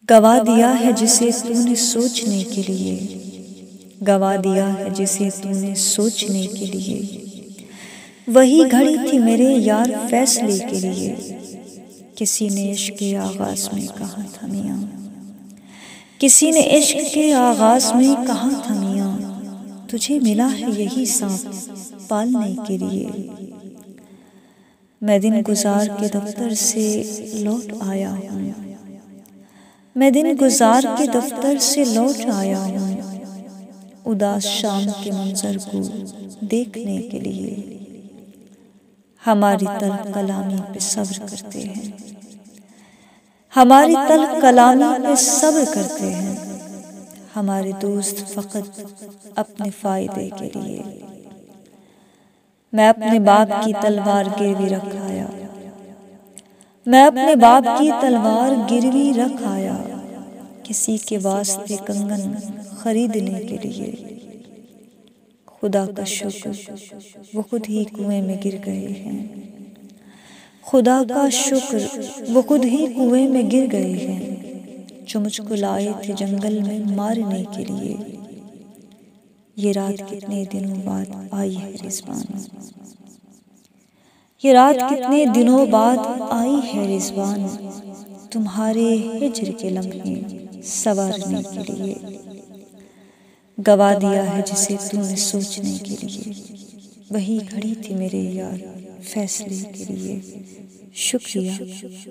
گوا دیا ہے جسے تو نے سوچنے کے لیے، گوا دیا ہے جسے تو نے سوچنے کے لیے، وہی گھڑی تھی میرے یار فیصلے کے لیے۔ کسی نے عشق کے آغاز میں کہا تھا میاں، کسی نے عشق کے آغاز میں کہا تھا میاں، تجھے ملا ہے یہی سانپ پالنے کے لیے۔ میں دن گزار کے دفتر سے لوٹ آیا ہوں، میں دن گزار کے دفتر سے لوٹ آیا ہوں، اداس شام کے منظر کو دیکھنے کے لیے۔ ہماری تلخ کلامی پہ صبر کرتے ہیں، ہماری تلخ کلامی پہ صبر کرتے ہیں، ہمارے دوست فقط اپنے فائدے کے لیے۔ میں اپنے باپ کی تلوار گروی رکھ آیا، میں اپنے باپ کی تلوار گروی رکھ آیا، کسی کے واسطے کنگن خریدنے کے لیے۔ خدا کا شکر وہ خود ہی کنویں میں گر گئے ہیں، خدا کا شکر وہ خود ہی کنویں میں گر گئے ہیں، جو مجھ کو لائے تھے جنگل میں مارنے کے لیے۔ یہ رات کتنے دنوں بعد آئی ہے رضوان، یہ رات کتنے دنوں بعد آئی ہے رضوان، تمہارے ہجر کے لمحے سنوارنے کے لیے۔ گوا دیا ہے جسے تو نے سوچنے کے لیے، وہی گھڑی تھی میرے یار فیصلے کے لیے۔ شکریہ۔